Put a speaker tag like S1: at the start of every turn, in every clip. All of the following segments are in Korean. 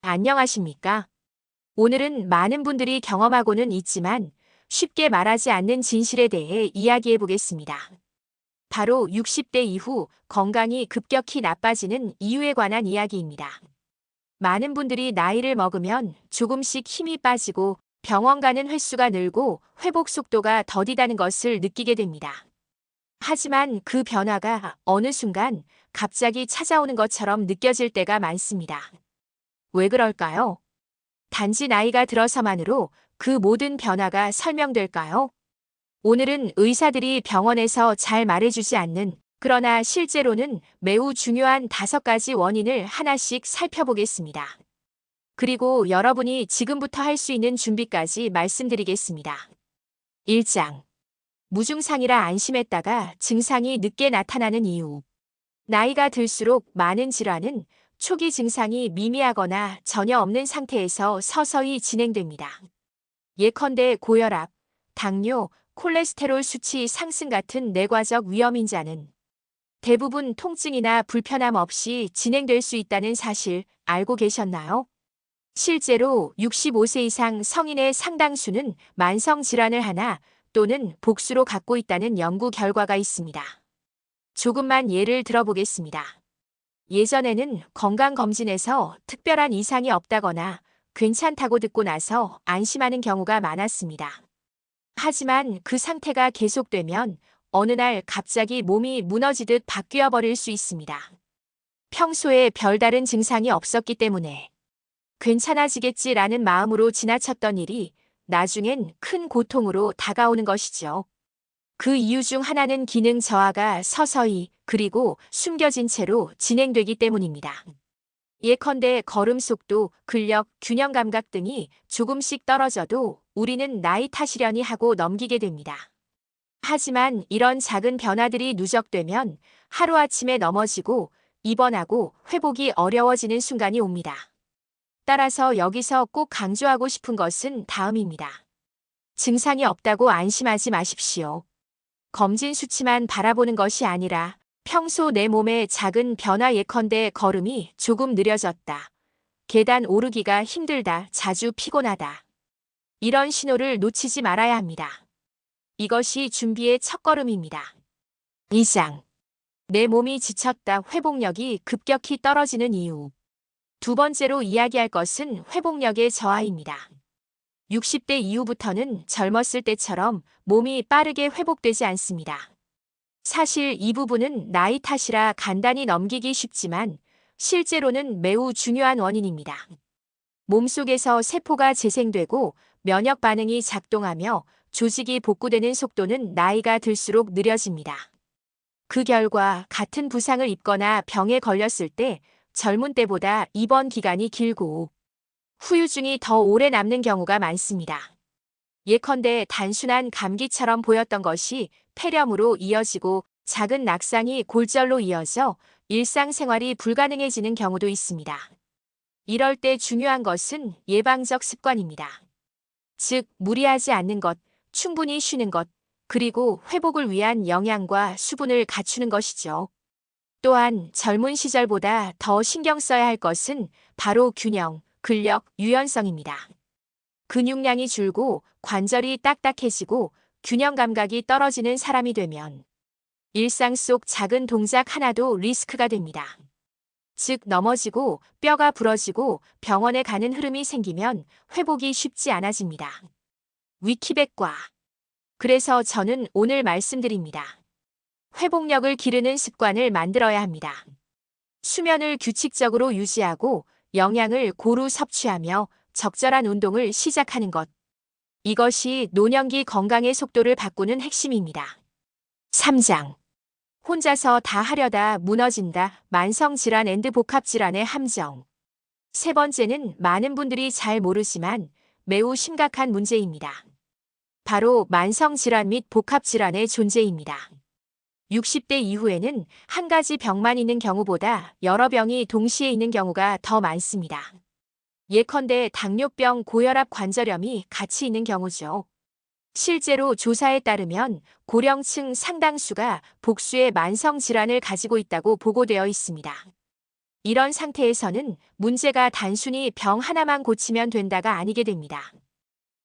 S1: 안녕하십니까? 오늘은 많은 분들이 경험하고는 있지만 쉽게 말하지 않는 진실에 대해 이야기해 보겠습니다. 바로 60대 이후 건강이 급격히 나빠지는 이유에 관한 이야기입니다. 많은 분들이 나이를 먹으면 조금씩 힘이 빠지고 병원 가는 횟수가 늘고 회복 속도가 더디다는 것을 느끼게 됩니다. 하지만 그 변화가 어느 순간 갑자기 찾아오는 것처럼 느껴질 때가 많습니다. 왜 그럴까요? 단지 나이가 들어서만으로 그 모든 변화가 설명될까요? 오늘은 의사들이 병원에서 잘 말해주지 않는, 그러나 실제로는 매우 중요한 5가지 원인을 하나씩 살펴보겠습니다. 그리고 여러분이 지금부터 할 수 있는 준비까지 말씀드리겠습니다. 1장. 무증상이라 안심했다가 증상이 늦게 나타나는 이유. 나이가 들수록 많은 질환은 초기 증상이 미미하거나 전혀 없는 상태에서 서서히 진행됩니다. 예컨대 고혈압, 당뇨, 콜레스테롤 수치 상승 같은 내과적 위험인자는 대부분 통증이나 불편함 없이 진행될 수 있다는 사실 알고 계셨나요? 실제로 65세 이상 성인의 상당수는 만성 질환을 하나 또는 복수로 갖고 있다는 연구 결과가 있습니다. 조금만 예를 들어보겠습니다. 예전에는 건강검진에서 특별한 이상이 없다거나 괜찮다고 듣고 나서 안심하는 경우가 많았습니다. 하지만 그 상태가 계속되면 어느 날 갑자기 몸이 무너지듯 바뀌어 버릴 수 있습니다. 평소에 별다른 증상이 없었기 때문에 괜찮아지겠지라는 마음으로 지나쳤던 일이 나중엔 큰 고통으로 다가오는 것이죠. 그 이유 중 하나는 기능 저하가 서서히 그리고 숨겨진 채로 진행되기 때문입니다. 예컨대 걸음 속도, 근력, 균형 감각 등이 조금씩 떨어져도 우리는 나이 탓이려니 하고 넘기게 됩니다. 하지만 이런 작은 변화들이 누적되면 하루아침에 넘어지고 입원하고 회복이 어려워지는 순간이 옵니다. 따라서 여기서 꼭 강조하고 싶은 것은 다음입니다. 증상이 없다고 안심하지 마십시오. 검진 수치만 바라보는 것이 아니라 평소 내 몸의 작은 변화 예컨대 걸음이 조금 느려졌다. 계단 오르기가 힘들다. 자주 피곤하다. 이런 신호를 놓치지 말아야 합니다. 이것이 준비의 첫걸음입니다. 2장. 내 몸이 지쳤다. 회복력이 급격히 떨어지는 이유. 두 번째로 이야기할 것은 회복력의 저하입니다. 60대 이후부터는 젊었을 때처럼 몸이 빠르게 회복되지 않습니다. 사실 이 부분은 나이 탓이라 간단히 넘기기 쉽지만 실제로는 매우 중요한 원인입니다. 몸속에서 세포가 재생되고 면역 반응이 작동하며 조직이 복구되는 속도는 나이가 들수록 느려집니다. 그 결과 같은 부상을 입거나 병에 걸렸을 때 젊은 때보다 입원 기간이 길고 후유증이 더 오래 남는 경우가 많습니다. 예컨대 단순한 감기처럼 보였던 것이 폐렴으로 이어지고 작은 낙상이 골절로 이어져 일상생활이 불가능해지는 경우도 있습니다. 이럴 때 중요한 것은 예방적 습관입니다. 즉, 무리하지 않는 것, 충분히 쉬는 것, 그리고 회복을 위한 영양과 수분을 갖추는 것이죠. 또한 젊은 시절보다 더 신경 써야 할 것은 바로 균형, 근력, 유연성입니다. 근육량이 줄고 관절이 딱딱해지고 균형 감각이 떨어지는 사람이 되면 일상 속 작은 동작 하나도 리스크가 됩니다. 즉, 넘어지고 뼈가 부러지고 병원에 가는 흐름이 생기면 회복이 쉽지 않아집니다. 위키백과. 그래서 저는 오늘 말씀드립니다. 회복력을 기르는 습관을 만들어야 합니다. 수면을 규칙적으로 유지하고 영양을 고루 섭취하며 적절한 운동을 시작하는 것. 이것이 노년기 건강의 속도를 바꾸는 핵심입니다. 3장. 혼자서 다 하려다 무너진다. 만성질환 앤드 복합질환의 함정. 세 번째는 많은 분들이 잘 모르지만 매우 심각한 문제입니다. 바로 만성질환 및 복합질환의 존재입니다. 60대 이후에는 한 가지 병만 있는 경우보다 여러 병이 동시에 있는 경우가 더 많습니다. 예컨대 당뇨병, 고혈압, 관절염이 같이 있는 경우죠. 실제로 조사에 따르면 고령층 상당수가 복수의 만성 질환을 가지고 있다고 보고되어 있습니다. 이런 상태에서는 문제가 단순히 병 하나만 고치면 된다가 아니게 됩니다.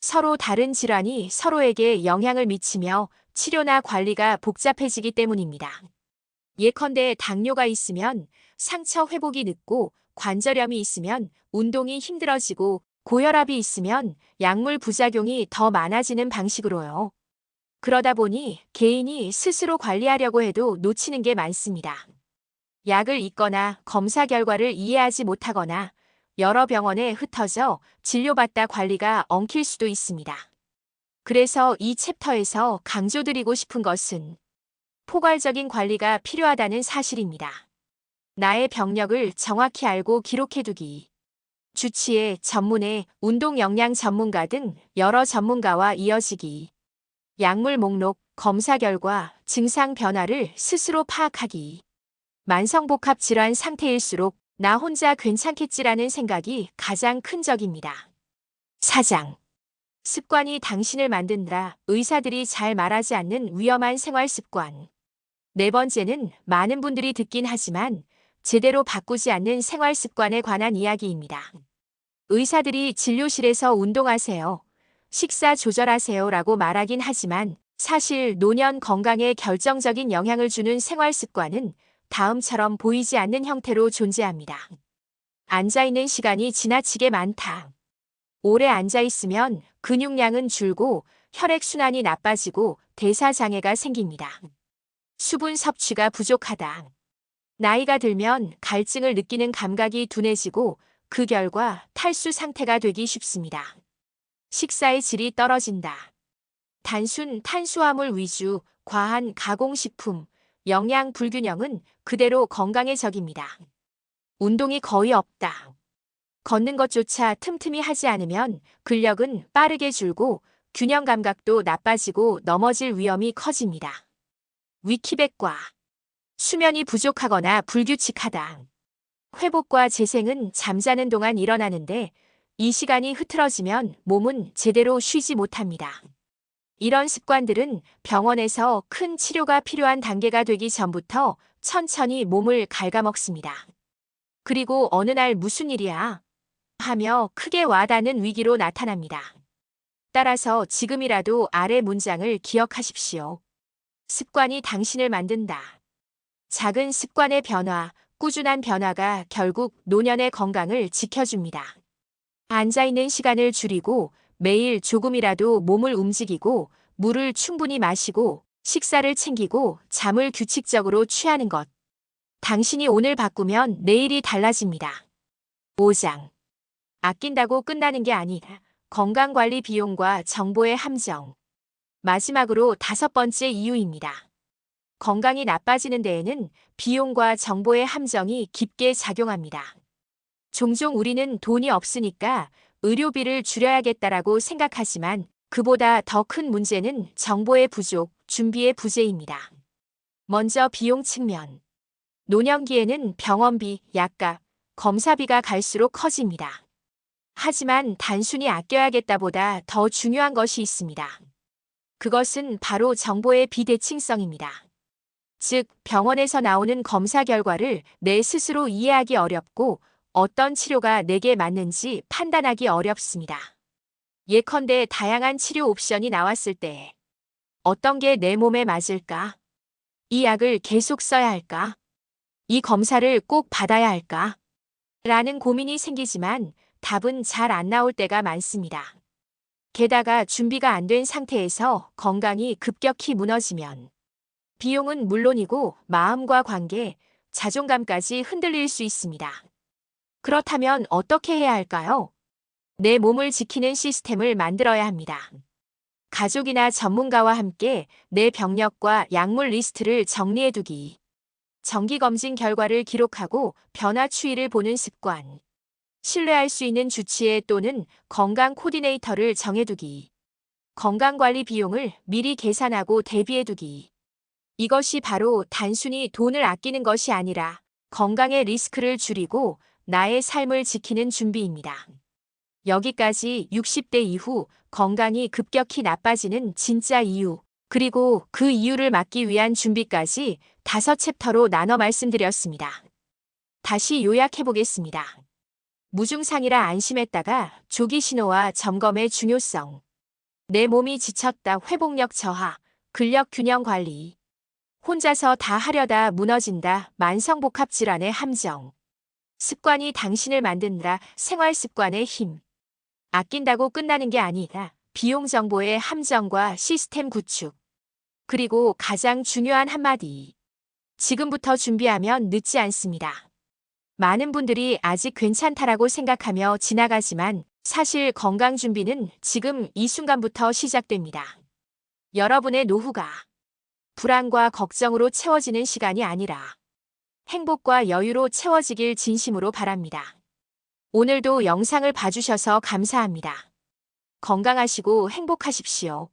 S1: 서로 다른 질환이 서로에게 영향을 미치며 치료나 관리가 복잡해지기 때문입니다. 예컨대 당뇨가 있으면 상처 회복이 늦고 관절염이 있으면 운동이 힘들어지고 고혈압이 있으면 약물 부작용이 더 많아지는 방식으로요. 그러다 보니 개인이 스스로 관리하려고 해도 놓치는 게 많습니다. 약을 잊거나 검사 결과를 이해하지 못하거나 여러 병원에 흩어져 진료받다 관리가 엉킬 수도 있습니다. 그래서 이 챕터에서 강조드리고 싶은 것은 포괄적인 관리가 필요하다는 사실입니다. 나의 병력을 정확히 알고 기록해두기. 주치의, 전문의, 운동 영양 전문가 등 여러 전문가와 이어지기. 약물 목록, 검사 결과, 증상 변화를 스스로 파악하기. 만성복합 질환 상태일수록 나 혼자 괜찮겠지라는 생각이 가장 큰 적입니다. 4장. 습관이 당신을 만든다. 의사들이 잘 말하지 않는 위험한 생활 습관. 네 번째는 많은 분들이 듣긴 하지만 제대로 바꾸지 않는 생활 습관에 관한 이야기입니다. 의사들이 진료실에서 운동하세요, 식사 조절하세요 라고 말하긴 하지만 사실 노년 건강에 결정적인 영향을 주는 생활 습관은 다음처럼 보이지 않는 형태로 존재합니다. 앉아있는 시간이 지나치게 많다. 오래 앉아있으면 근육량은 줄고 혈액순환이 나빠지고 대사장애가 생깁니다. 수분 섭취가 부족하다. 나이가 들면 갈증을 느끼는 감각이 둔해지고 그 결과 탈수 상태가 되기 쉽습니다. 식사의 질이 떨어진다. 단순 탄수화물 위주, 과한 가공식품, 영양 불균형은 그대로 건강의 적입니다. 운동이 거의 없다. 걷는 것조차 틈틈이 하지 않으면 근력은 빠르게 줄고 균형 감각도 나빠지고 넘어질 위험이 커집니다. 위키백과. 수면이 부족하거나 불규칙하다. 회복과 재생은 잠자는 동안 일어나는데 이 시간이 흐트러지면 몸은 제대로 쉬지 못합니다. 이런 습관들은 병원에서 큰 치료가 필요한 단계가 되기 전부터 천천히 몸을 갉아먹습니다. 그리고 어느 날 무슨 일이야? 하며 크게 와닿는 위기로 나타납니다. 따라서 지금이라도 아래 문장을 기억하십시오. 습관이 당신을 만든다. 작은 습관의 변화, 꾸준한 변화가 결국 노년의 건강을 지켜줍니다. 앉아있는 시간을 줄이고 매일 조금이라도 몸을 움직이고 물을 충분히 마시고 식사를 챙기고 잠을 규칙적으로 취하는 것. 당신이 오늘 바꾸면 내일이 달라집니다. 5장. 아낀다고 끝나는 게 아니라 건강관리 비용과 정보의 함정. 마지막으로 5번째 이유입니다. 건강이 나빠지는 데에는 비용과 정보의 함정이 깊게 작용합니다. 종종 우리는 돈이 없으니까 의료비를 줄여야겠다라고 생각하지만 그보다 더 큰 문제는 정보의 부족, 준비의 부재입니다. 먼저 비용 측면. 노년기에는 병원비, 약값, 검사비가 갈수록 커집니다. 하지만 단순히 아껴야겠다보다 더 중요한 것이 있습니다. 그것은 바로 정보의 비대칭성입니다. 즉, 병원에서 나오는 검사 결과를 내 스스로 이해하기 어렵고 어떤 치료가 내게 맞는지 판단하기 어렵습니다. 예컨대 다양한 치료 옵션이 나왔을 때 어떤 게 내 몸에 맞을까? 이 약을 계속 써야 할까? 이 검사를 꼭 받아야 할까? 라는 고민이 생기지만 답은 잘 안 나올 때가 많습니다. 게다가 준비가 안 된 상태에서 건강이 급격히 무너지면 비용은 물론이고 마음과 관계, 자존감까지 흔들릴 수 있습니다. 그렇다면 어떻게 해야 할까요? 내 몸을 지키는 시스템을 만들어야 합니다. 가족이나 전문가와 함께 내 병력과 약물 리스트를 정리해두기. 정기검진 결과를 기록하고 변화 추이를 보는 습관. 신뢰할 수 있는 주치의 또는 건강 코디네이터를 정해두기. 건강관리 비용을 미리 계산하고 대비해두기. 이것이 바로 단순히 돈을 아끼는 것이 아니라 건강의 리스크를 줄이고 나의 삶을 지키는 준비입니다. 여기까지 60대 이후 건강이 급격히 나빠지는 진짜 이유, 그리고 그 이유를 막기 위한 준비까지 5챕터로 나눠 말씀드렸습니다. 다시 요약해 보겠습니다. 무증상이라 안심했다가 조기 신호와 점검의 중요성. 내 몸이 지쳤다 회복력 저하, 근력 균형 관리. 혼자서 다 하려다 무너진다 만성복합 질환의 함정. 습관이 당신을 만든다 생활 습관의 힘. 아낀다고 끝나는 게 아니다. 비용 정보의 함정과 시스템 구축. 그리고 가장 중요한 한마디. 지금부터 준비하면 늦지 않습니다. 많은 분들이 아직 괜찮다라고 생각하며 지나가지만 사실 건강 준비는 지금 이 순간부터 시작됩니다. 여러분의 노후가 불안과 걱정으로 채워지는 시간이 아니라 행복과 여유로 채워지길 진심으로 바랍니다. 오늘도 영상을 봐주셔서 감사합니다. 건강하시고 행복하십시오.